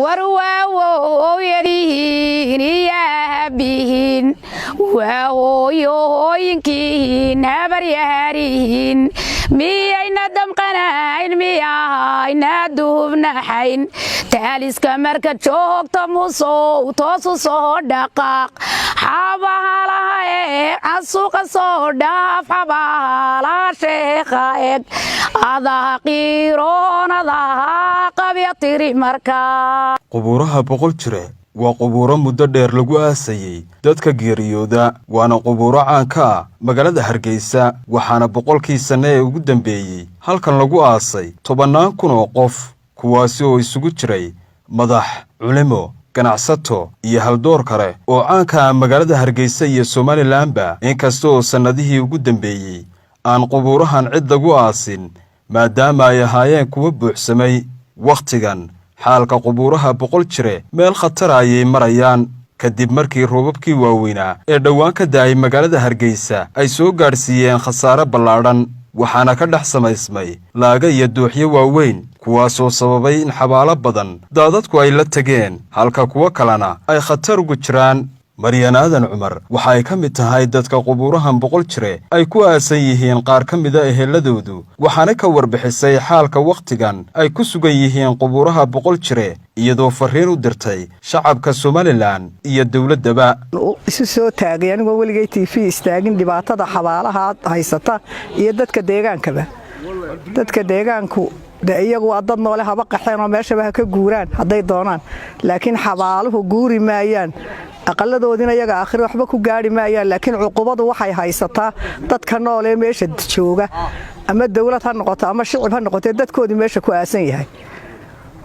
warwaawo yadihiin iyaabihiin waahooyooyinkiin habaryaharihiin miyayna damqanayn miyahayna duubnaxayn taaliska marka joogta musow toosu soo dhaqaaq xabahalaha eeg casuuqa soo dhaaf xabahalaha sheekha eeg adaa qiiroon adaa qabya tiri markaa qubuuraha boqol jire waa qubuuro muddo dheer lagu aasayey dadka geeriyooda waana qubuuro caan ka ah magaalada Hargeysa waxaana boqolkii sano ee ugu dambeeyey halkan lagu aasay 10,000 oo qof kuwaasi oo isugu jiray madax culimo ganacsato iyo haldoor kale oo caan ka ah magaalada Hargeysa iyo Somalilandba inkastoo sanadihii ugu dambeeyey aan qubuurahan cid lagu aasin maadaama ay ahaayeen kuwa buuxsamay waqtigan xaalka qubuuraha boqol jire meel khatar ayay marayaan kadib markii roobabkii waaweynaa ee dhawaan ka daay magaalada Hargeysa ay soo gaarsiiyeen khasaare ballaadhan waxaana ka dhex samaysmay laaga iyo dooxyo waaweyn kuwaasoo sababay in xabaalo badan daadadku ay la tageen halka kuwa kalena ay khatar ugu jiraan Maryan Aadan Cumar waxa ay ka mid tahay dadka qubuurahan boqol jire ay ku aasan yihiin qaar ka mid ah eheladoodu waxaana ka warbixisay xaalka waqtigan ay ku sugan yihiin qubuuraha boqol jire iyadoo fariin u dirtay shacabka Somaliland iyo dawladaba isu soo taagay anigoo waligay TV istaagin dhibaatada xabaalaha haysata iyo dadka deegaanku iyagu waa dad noole haba qaxeen oo meesha ka guuraan haday doonaan laakiin xabaaluhu guuri maayaan aqaladoodina iyaga aakhir waxba ku gaari maayaan laakiin cuqubadu waxay haysataa dadka nool ee meesha jooga ama dawlad ha noqoto ama shicib ha noqoto dadkoodii meesha ku aasan yahay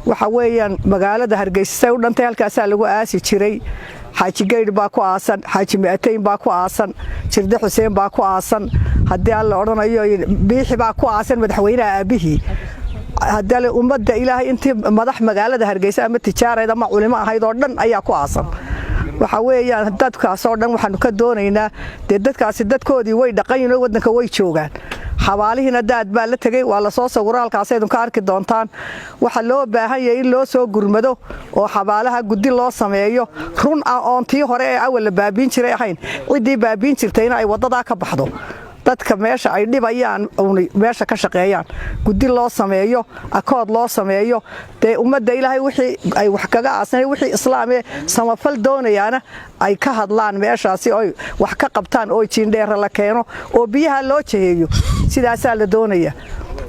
waxa weeyaan magaalada Hargeysa u dhantay halkaas lagu aasi jiray Xaaji Geyd baa ku aasan Xaaji Maateyn baa ku aasan Jirde Xuseen baa ku aasan hadii alla oranayo biixi baa ku aasan madaxweynaha aabihii hadal ummadda ilaahay intii madax magaalada Hargeysa ama tijaarada ama culimo ahayd oo dhan ayaa ku aasan waxa weeyaan dadkaas oo dhan waxaanu ka doonaynaa dadkaasi dadkoodii way dhaqayeen oo wadanka way joogaan xabaalihina daad baa la tagay waa la soo sawiray halkaas ay ka arki doontaan waxa loo baahan yahay in loo soo gurmado oo xabaalaha gudi loo sameeyo run ah oo tii hore ee awal la baabiin jiray ahayn cidii baabiin jirtayna ay wadada ka baxdo dadka meesha ay dhibayaan oo meesha ka shaqeeyaan gudi loo sameeyo akood loo sameeyo ummadda ilaahay wixii ay wax kaga aasan wixii islaamee samafal doonayaana ay ka hadlaan meeshaasi oo wax ka qabtaan oo jiindheer la keeno oo biyaha loo jeeyo sidaas la doonaya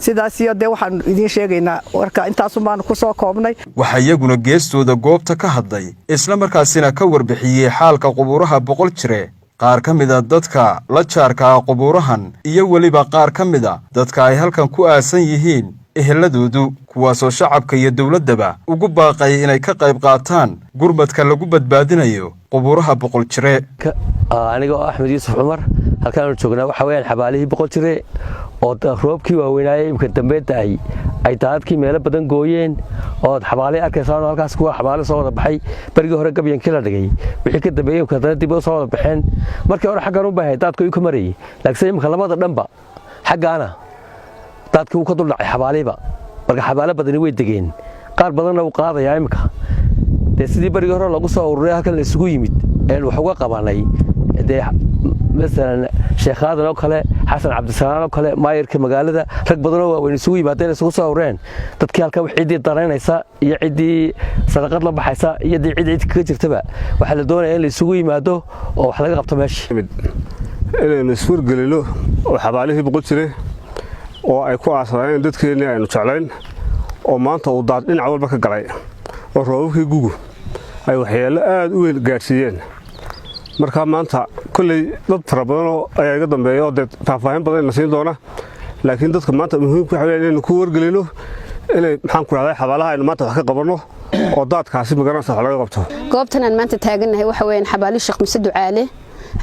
sidaas iyo waxaan idin sheegaynaa warka intaas baan ku soo koobnay waxa iyaguna geestooda goobta ka hadlay isla markaasina ka warbixiyay xaalka qubuuraha boqol jire qaar ka mid ah dadka la jaarka qubuurahan iyo waliba qaar ka mid ah dadka ay halkan ku aasan yihiin eheladoodu kuwaasoo shacabka iyo dawladaba ugu baaqay inay ka qayb qaataan gurmadka lagu badbaadinayo qubuuraha boqol jire aniga Axmed Yuusuf Cumar halkaan joognaa waxa weeyaan xabaalihii boqol jire oo roobkii waaweynaaye imka dambeeyay ay daadkii meelo badan gooyeen oo xabaalay arkaysan halkaas kuwa xabaalo soo wada baxay barigi hore gabyankii la dhigay wixii ka dambeeyay ka dib u soo wada baxeen markii hore xaggan u baahay daadku ku marayay laakiin imka labada dhanba xaggaana daadku uu ka dul dhacay xabaaliba marka xabaalo badan way degeen qaar badanna uu qaadaya imka sidii barigi hore lagu soo ururay halkan la isugu yimid ee wax uga qabanay مثلا شيخ هذا لو كله حسن عبد السلام لو كله مايرك مقالة رك بدنوا ونسوي بعدين سووا صورين تذكر كم عدي طرينا يسا يعدي صدقات الله بحسا يدي عيد كتير تبع وحلا دون اللي يسوي ما ده أو حلا قبض ماشي نسور قليله وحباليه بقول سري وأيكو عصرين دتك يعني شعلين وما أنت وضعتين عول بك قري والروح يجوجو أي وحياة أول قارسيين marka maanta kulay dad fara badan oo ay iga dambeeyo dad faahfaahin badan la siin doona laakiin dadka maanta muhiimku waxa weeyaan in ku wargelino inay maxaan ku raacay xabaalaha in maanta wax ka qabano oo daadkaasi magaranaysa wax laga qabto goobtan aan maanta taaganahay waxa weeyaan xabaali Sheekh Muuse Ducaale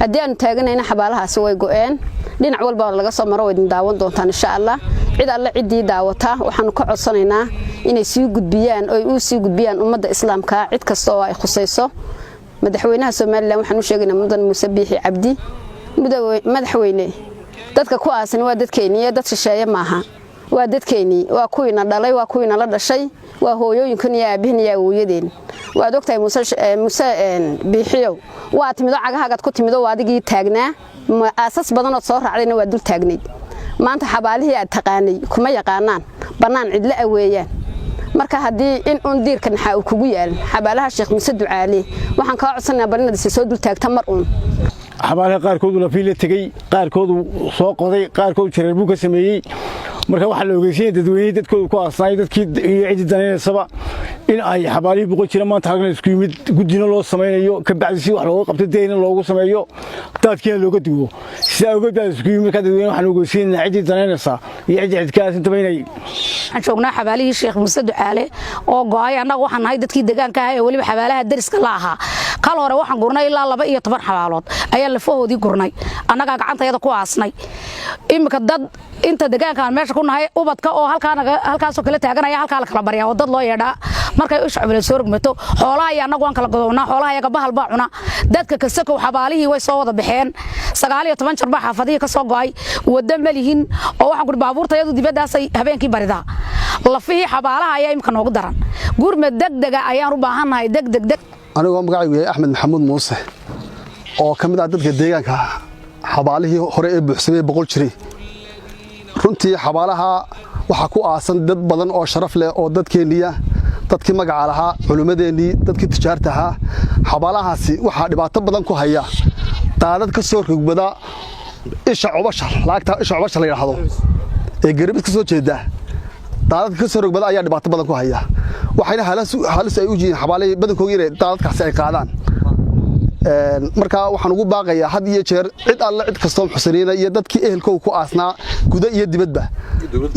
hadii aan taaganayna xabaalahaas way go'een dhinac walba laga soo maro idin daawan doontaan insha Allah cid alla cidii daawata waxaan ka codsanaynaa inay sii gudbiyaan oo ay sii gudbiyaan ummadda islaamka cid kasta oo ay khusayso madaxweynaha Soomaaliland waxaan u sheegaynaa mudan Muuse Biixi Cabdi madaxweyne dadka ku aasan waa dadkeena dad shisheeye maaha waa dadkeennii waa kuwiina dhalay waa kuwiina la dhashay waa hooyooyinkan iyo aabihin iyo awooyadeen waad ogtahay muse biixiyow waa timido cagahagaad ku timido waa adigii taagnaa aasas badanood soo raacdayna waa dul taagnayd maanta xabaalihii aad taqaanay kuma yaqaanaan bannaan cidla aweeyaan marka haddii in uun diirka naxaa uu kugu yaal xabaalaha Sheekh Muuse Ducaale waxaan kaa codsanayaa bal inaad soo dul taagta mar uun xabaalaha qaarkood la fiile tagay qaarkood soo qoday qaarkood jireer buu ka sameeyay marka waxa la ogeeyay dadweynaha dadkooda ku aasnay dadkii iyo cid daneysaba in ay xabaalihii boqol jira maanta halkan isku yimid gudina loo sameeyo ka bacdi si wax looga qabto deeyna loogu sameeyo dadkii looga duwo sida uga daad isku yimid ka dadweynaha waxaan ogeeyay cid daneysa iyo cid kaas inta baynay waxaan joognaa xabaalihii Sheekh Muuse Ducaale oo go'ay anagu waxaan nahay dadkii deegaanka ah ee waliba xabaalaha dariska la ahaa kal hore waxaan gurnay ilaa 12 xabaalood ayaa lafahoodii gurnay annaga gacantayada ku aasnay imika dad inta deegaanka meesha ku nahay ubadka oo halkaas oo kala taaganaya halka la kala bariyaa oo dad loo yeedhaa markay u shacabile soo rogmato xoolaha iyo anagu aan kala godownaa xoolaha iyaga bahal baa cuna dadka kasako xabaalihii way soo wada baxeen 19 jarba xaafadihii ka soo go'ay wada malihin oo waxaan ku baabuurtayadu dibadaas ay habeenkii barida lafihii xabaalaha ayaa imka noogu daran gurmad degdega ayaan u baahanahay degdeg anigoo magacaygu yahay Axmed Maxamuud Muuse oo kamid ah dadka deegaanka xabaalihii hore ee buuxsamay boqol jiray runtii xabaalaha waxa ku aasan dad badan oo sharaf leh oo dadkeeniya dadkii magaca lahaa culimadeennii dadkii tijaarta ahaa xabaalahaasi waxaa dhibaato badan ku haya daadad ka soo rogbada isha cubasha laagta isha cubasha la yiraahdo ee garabis ka soo jeeda daadad ka soo rogbada ayaa dhibaato badan ku haya waxayna halis ay u jiin xabaalihii badankooda inay daadadkaasi ay qaadaan marka waxaan ugu baaqayaa had iyo jeer cid alle cid kastoo xusaniina iyo dadkii ehelkooda ku aasnaa guda iyo dibadba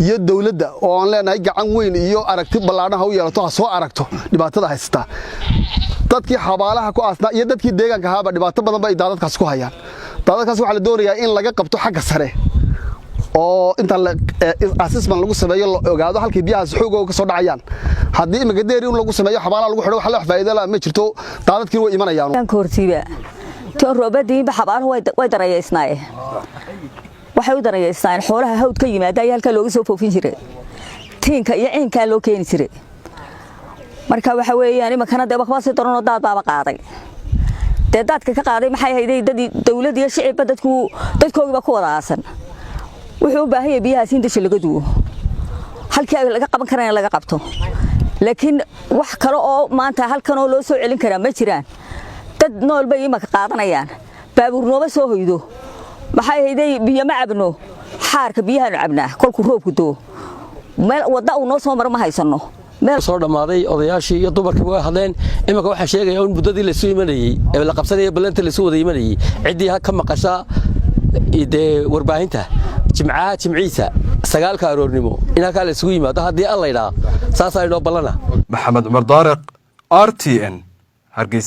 iyo dawladda oo aan leenahay gacan weyn iyo aragti ballaadhan ha u yeelato ha soo aragto dhibaatada haysata dadkii xabaalaha ku aasnaa iyo dadkii deegaanka ahaaba dhibaato badan bay daadadkaas ku hayaan daadadkaas waxaa la doonayaa in laga qabto xagga sare oo inta assessment lagu sameeyo la ogaado halkii biyaha xoogooda ka soo dhacayaan haddii imika deeri in lagu sameeyo xabaalaha lagu xidho wax faa'iido la ma jirto daadadkii way imanayaan koortiba toon roobadiinba xabaalaha way darayeysnaayeen waxay u darayeysnaayeen xoolaha hawd ka yimaada ayaa halka looga soo foofin jiray tiinka iyo ciinka loo keeni jiray marka waxa weeyaan imakana de waxba si daran oo daad baaba qaaday dadka ka qaaday maxay hayday dawladda iyo shicibba dadkooda ku wada aasan wuxuu u baahan yahay biyaha inta laga duwo halkii laga qaban karana laga qabto laakiin wax kale oo maanta halkan oo loo soo celin kara ma jiraan dad nool bay imaka qaadanayaan baabuur nooba soo hoydo maxay hayday biyo ma cabno xaarka biyaha cabnaa kolku roobku doo meel wada uu noo soo mar ma haysano meel soo dhamaaday odayaashii iyo dumarkii way hadleen imaka waxa sheegaya in muddadii la soo imanayay ee la qabsanayay balanta la soo wada imanayay cidii ka maqasha idee warbaahinta jimciisa 9 aroornimo in halka la isugu yimaado hadii alla ilaa saas ay noo balana Maxamed Umar Daariq RTN Hargeysa.